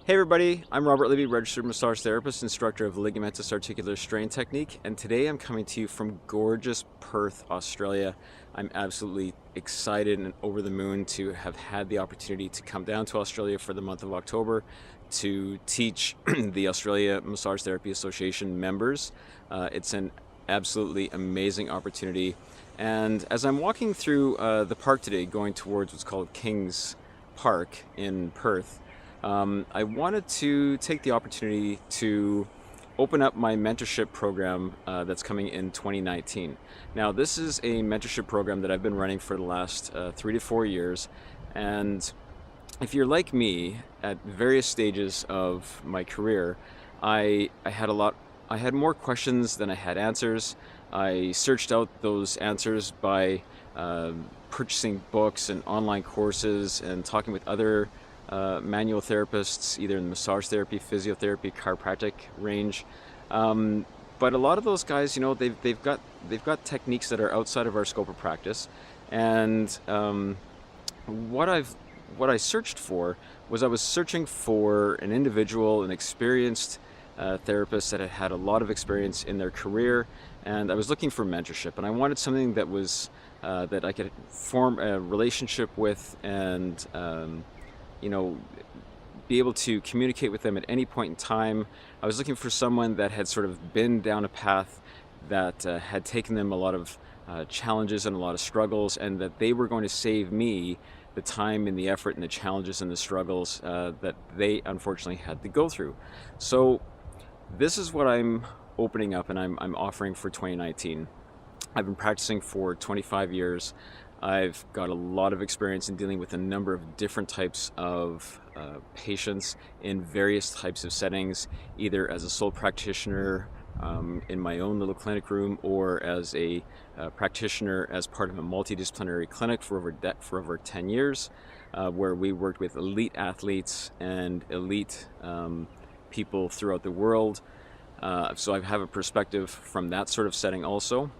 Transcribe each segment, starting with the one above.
Hey everybody, I'm Robert Libby, registered massage therapist, instructor of Ligamentous Articular Strain Technique, and today I'm coming to you from gorgeous Perth, Australia. I'm absolutely excited and over the moon to have had the opportunity to come down to Australia for the month of October to teach the Australia Massage Therapy Association members. It's an absolutely amazing opportunity, and as I'm walking through the park today, going towards what's called King's Park in Perth, I wanted to take the opportunity to open up my mentorship program that's coming in 2019. Now, this is a mentorship program that I've been running for the last 3 to 4 years, and if you're like me at various stages of my career, I had more questions than I had answers. I searched out those answers by purchasing books and online courses and talking with other manual therapists, either in the massage therapy, physiotherapy, chiropractic range. But a lot of those guys, they've got techniques that are outside of our scope of practice. And what I searched for was I was searching for an individual, an experienced therapist that had had a lot of experience in their career, and I was looking for mentorship. And I wanted something that was that I could form a relationship with and be able to communicate with them at any point in time. I was looking for someone that had sort of been down a path that had taken them a lot of challenges and a lot of struggles, and that they were going to save me the time and the effort and the challenges and the struggles that they unfortunately had to go through. So this is what I'm opening up and I'm offering for 2019. I've been practicing for 25 years. I've got a lot of experience in dealing with a number of different types of patients in various types of settings, either as a sole practitioner in my own little clinic room, or as a practitioner as part of a multidisciplinary clinic for over 10 years, where we worked with elite athletes and elite people throughout the world. So I have a perspective from that sort of setting also.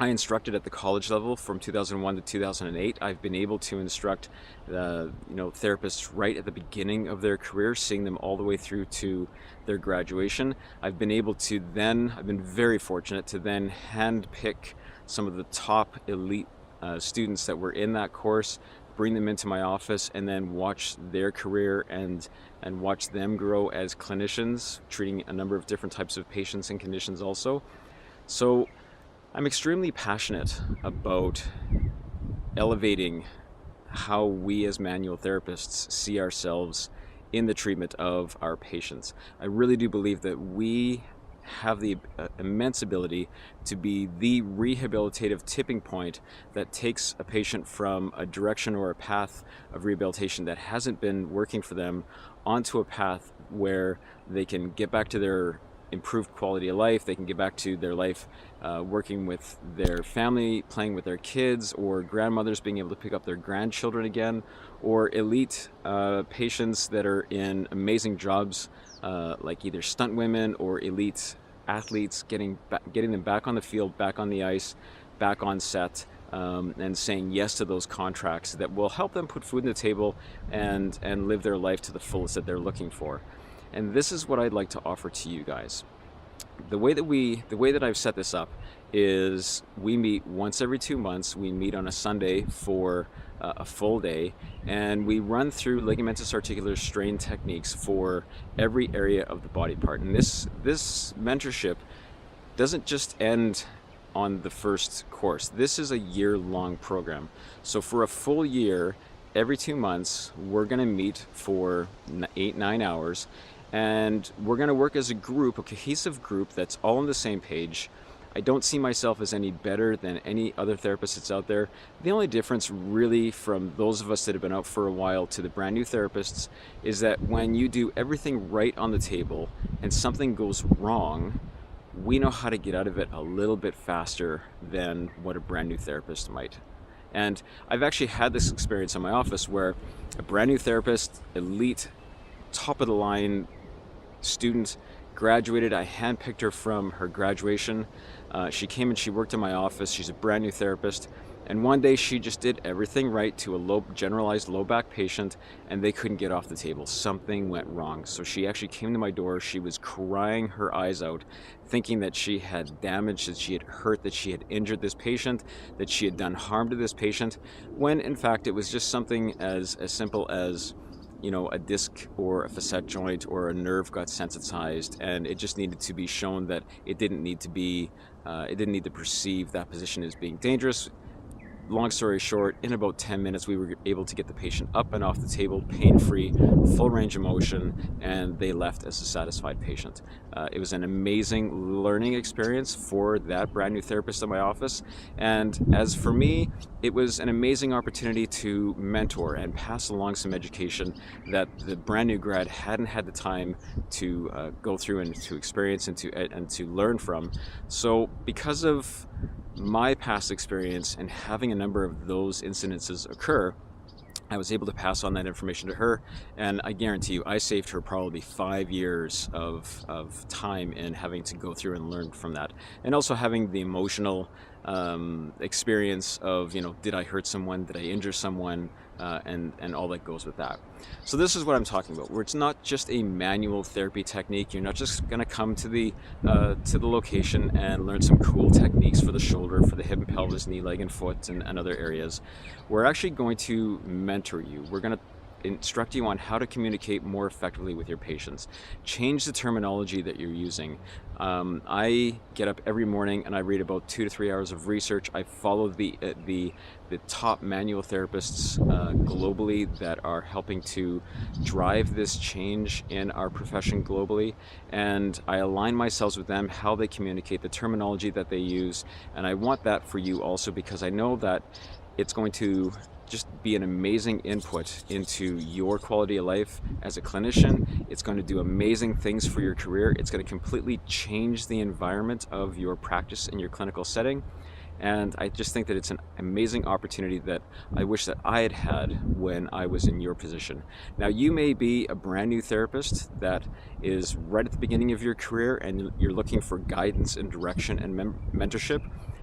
I instructed at the college level from 2001 to 2008. I've been able to instruct therapists right at the beginning of their career, seeing them all the way through to their graduation. I've been very fortunate to then handpick some of the top elite students that were in that course, bring them into my office, and then watch their career and watch them grow as clinicians, treating a number of different types of patients and conditions also. So I'm extremely passionate about elevating how we as manual therapists see ourselves in the treatment of our patients. I really do believe that we have the immense ability to be the rehabilitative tipping point that takes a patient from a direction or a path of rehabilitation that hasn't been working for them onto a path where they can get back to their improved quality of life. They can get back to their life working with their family, playing with their kids, or grandmothers being able to pick up their grandchildren again, or elite patients that are in amazing jobs like either stunt women or elite athletes, getting them back on the field, back on the ice, back on set, and saying yes to those contracts that will help them put food on the table and live their life to the fullest that they're looking for. And this is what I'd like to offer to you guys. The way that I've set this up is we meet once every 2 months. We meet on a Sunday for a full day, and we run through ligamentous articular strain techniques for every area of the body part. And this mentorship doesn't just end on the first course. This is a year-long program. So for a full year, every 2 months, we're going to meet for 8-9 hours. And we're going to work as a group, a cohesive group that's all on the same page. I don't see myself as any better than any other therapist that's out there. The only difference really from those of us that have been out for a while to the brand new therapists is that when you do everything right on the table and something goes wrong, we know how to get out of it a little bit faster than what a brand new therapist might. And I've actually had this experience in my office where a brand new therapist, elite, top of the line student, graduated. I handpicked her from her graduation. She came and she worked in my office. She's a brand new therapist, And one day she just did everything right to a generalized low back patient, and they couldn't get off the table. Something went wrong. So she actually came to my door. She was crying her eyes out, thinking that she had damaged, that she had hurt, that she had injured this patient, that she had done harm to this patient, when in fact it was just something as simple as, you know, a disc or a facet joint or a nerve got sensitized, and it just needed to be shown that it didn't need to perceive that position as being dangerous. Long story short, in about 10 minutes, we were able to get the patient up and off the table, pain-free, full range of motion, and they left as a satisfied patient. It was an amazing learning experience for that brand new therapist in my office. And as for me, it was an amazing opportunity to mentor and pass along some education that the brand new grad hadn't had the time to go through and to experience and to learn from. So because of my past experience and having a number of those incidences occur, I was able to pass on that information to her, and I guarantee you I saved her probably 5 years of time in having to go through and learn from that, and also having the emotional experience of, you know, did I hurt someone, did I injure someone, and all that goes with that. So this is what I'm talking about, where it's not just a manual therapy technique. You're not just going to come to the location and learn some cool techniques for the shoulder, for the hip and pelvis, knee, leg, and foot, and other areas. We're actually going to mentor you. We're going to instruct you on how to communicate more effectively with your patients. Change the terminology that you're using. I get up every morning and I read about 2 to 3 hours of research. I follow the top manual therapists globally that are helping to drive this change in our profession globally, and I align myself with them, how they communicate, the terminology that they use, and I want that for you also, because I know that it's going to just be an amazing input into your quality of life as a clinician. It's going to do amazing things for your career. It's going to completely change the environment of your practice in your clinical setting. And I just think that it's an amazing opportunity that I wish that I had had when I was in your position. Now, you may be a brand new therapist that is right at the beginning of your career and you're looking for guidance and direction and mentorship.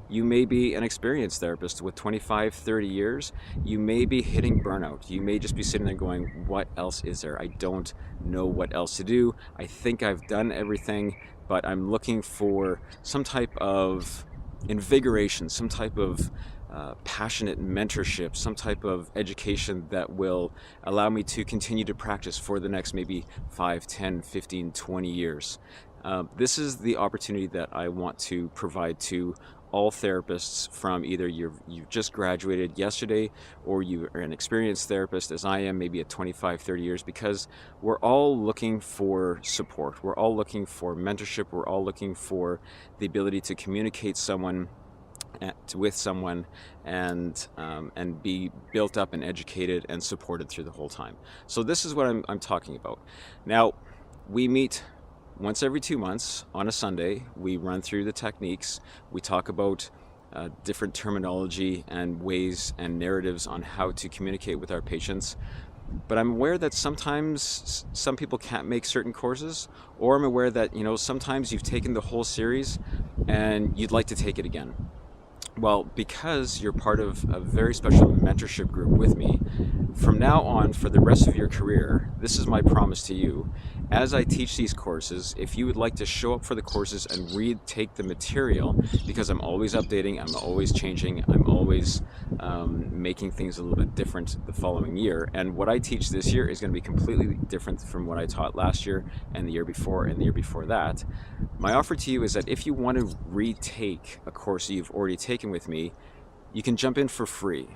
You may be an experienced therapist with 25, 30 years. You may be hitting burnout. You may just be sitting there going, what else is there? I don't know what else to do. I think I've done everything, but I'm looking for some type of invigoration, some type of passionate mentorship, some type of education that will allow me to continue to practice for the next maybe 5, 10, 15, 20 years. This is the opportunity that I want to provide to all therapists, from either you've just graduated yesterday or you are an experienced therapist, as I am, maybe at 25, 30 years, because we're all looking for support. We're all looking for mentorship. We're all looking for the ability to communicate with someone and be built up and educated and supported through the whole time. So this is what I'm talking about. Now, we meet once every 2 months on a Sunday. We run through the techniques. We talk about different terminology and ways and narratives on how to communicate with our patients. But I'm aware that sometimes some people can't make certain courses, or I'm aware that, you know, sometimes you've taken the whole series and you'd like to take it again. Well, because you're part of a very special mentorship group with me, from now on, for the rest of your career, this is my promise to you. As I teach these courses, if you would like to show up for the courses and take the material, because I'm always updating, I'm always changing, I'm always making things a little bit different the following year. And what I teach this year is going to be completely different from what I taught last year and the year before and the year before that. My offer to you is that if you want to retake a course that you've already taken with me, you can jump in for free.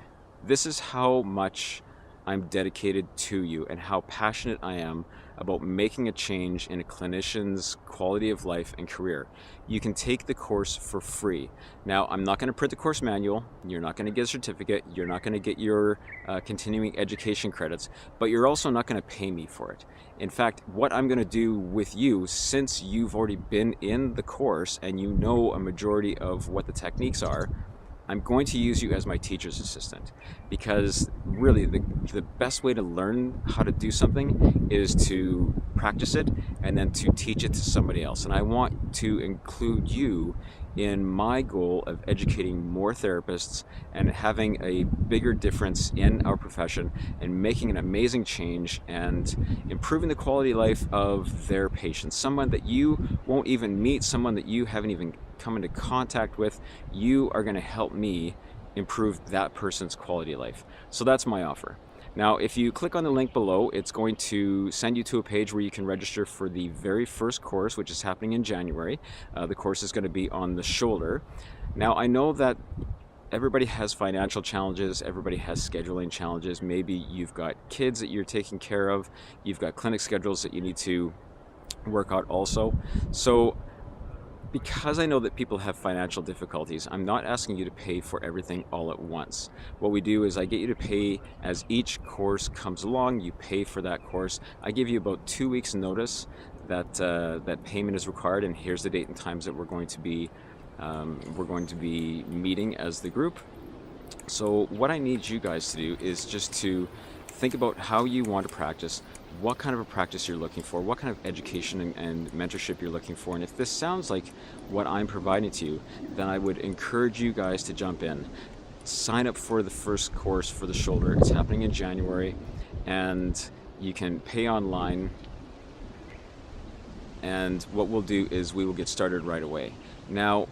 This is how much I'm dedicated to you and how passionate I am about making a change in a clinician's quality of life and career. You can take the course for free. Now, I'm not going to print the course manual. You're not going to get a certificate. You're not going to get your continuing education credits, but you're also not going to pay me for it. In fact, what I'm going to do with you, since you've already been in the course and you know a majority of what the techniques are, I'm going to use you as my teacher's assistant, because really the best way to learn how to do something is to practice it and then to teach it to somebody else. And I want to include you in my goal of educating more therapists and having a bigger difference in our profession and making an amazing change and improving the quality of life of their patients. Someone that you won't even meet, someone that you haven't even come into contact with, you are going to help me improve that person's quality of life. So that's my offer. Now, if you click on the link below, it's going to send you to a page where you can register for the very first course, which is happening in January. The course is going to be on the shoulder. Now, I know that everybody has financial challenges, everybody has scheduling challenges. Maybe you've got kids that you're taking care of, you've got clinic schedules that you need to work out also. So because I know that people have financial difficulties, I'm not asking you to pay for everything all at once. What we do is I get you to pay as each course comes along. You pay for that course. I give you about 2 weeks notice that that payment is required, and here's the date and times that we're going to be meeting as the group. So what I need you guys to do is just to think about how you want to practice, what kind of a practice you're looking for, what kind of education and mentorship you're looking for. And if this sounds like what I'm providing to you, then I would encourage you guys to jump in. Sign up for the first course for the shoulder. It's happening in January, and you can pay online. And what we'll do is we will get started right away. Now,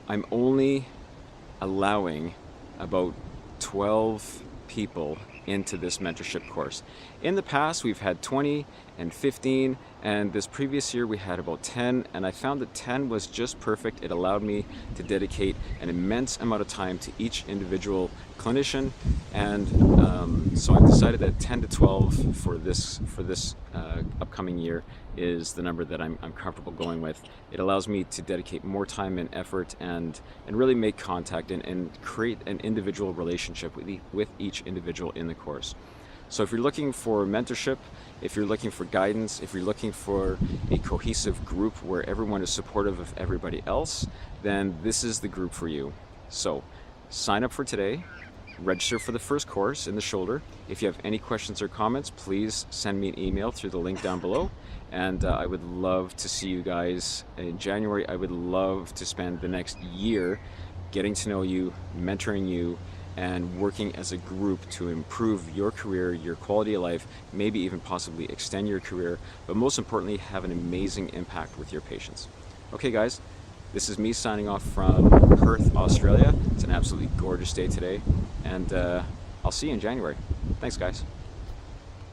I'm only allowing about 12 people into this mentorship course. In the past, we've had 20 and 15, and this previous year we had about 10, and I found that 10 was just perfect. It allowed me to dedicate an immense amount of time to each individual clinician, and so I've decided that 10 to 12 for this upcoming year is the number that I'm comfortable going with. It allows me to dedicate more time and effort and really make contact and create an individual relationship with each individual in the course. So if you're looking for mentorship, if you're looking for guidance, if you're looking for a cohesive group where everyone is supportive of everybody else, then this is the group for you. So sign up for today, register for the first course in the shoulder. If you have any questions or comments, please send me an email through the link down below. And I would love to see you guys in January. I would love to spend the next year getting to know you, mentoring you, and working as a group to improve your career, your quality of life, maybe even possibly extend your career, but most importantly, have an amazing impact with your patients. Okay guys, this is me signing off from Perth, Australia. It's an absolutely gorgeous day today, and I'll see you in January. Thanks guys.